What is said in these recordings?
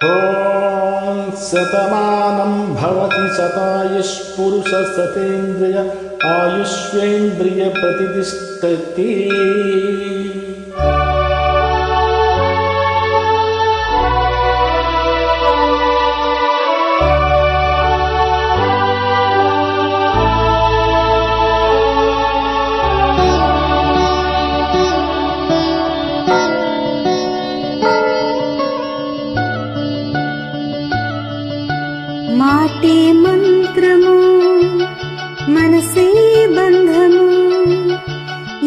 ॐ शतमानं भवति शतायुष्पुरुषः शतेन्द्रिय आयुष्येन्द्रिय प्रतिष्ठति। మాటే మంత్రము మనసే బంధము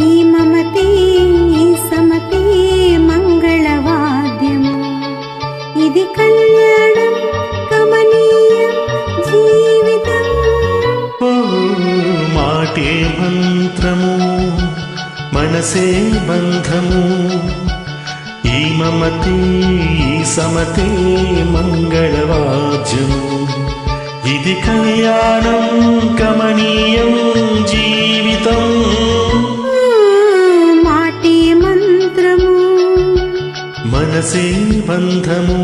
ఈ మమతే ఈ సమతే మంగళవాద్యము ఇది కళ్యాణం కమనీయం జీవితం. మాటే మంత్రము మనసే బంధము ఈ మమతే ఈ సమతే మంగళవాద్యము ఇది కళ్యాణం కమనీయం జీవితం. మాటే మంత్రము మనసే బంధము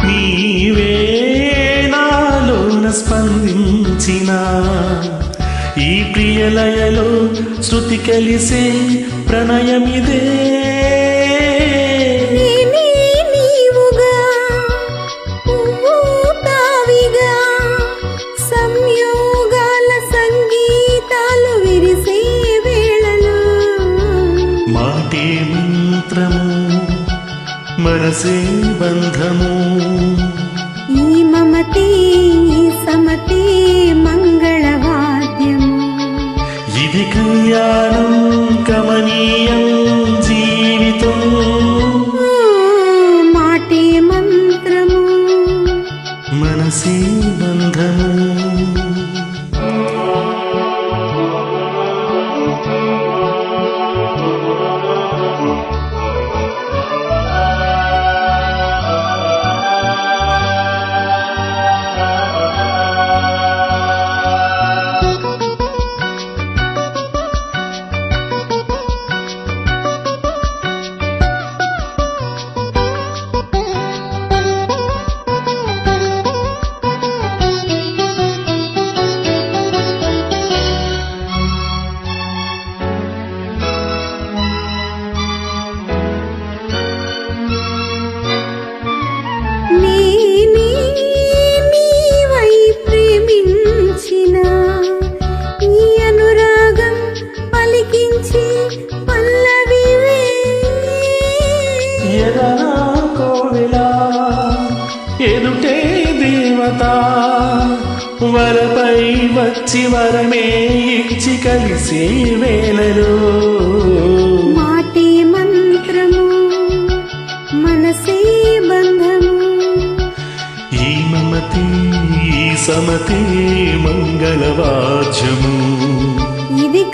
నీవే నాలోన స్పందించిన ఈ ప్రియలయలో శృతి కలిసే ప్రణయమిదే. నీవుగా తావిగా సంయోగాల సంగీతాలు విరిసే వేళలు మాటే మంత్రము మనసే బంధము ఈ మమతే ఈ సమతే మంగళవాద్యము ఇది కళ్యాణం కమనీయం జీవితం. మాటే మంత్రము మనసే బంధము ఎదుటే దేవత వరపై వచ్చి వరమే ఇచ్చి కలిసే వేళలో మాటే మంత్రము మనసే బంధము ఈ మమతే ఈ సమతే మంగళవాద్యము ఇది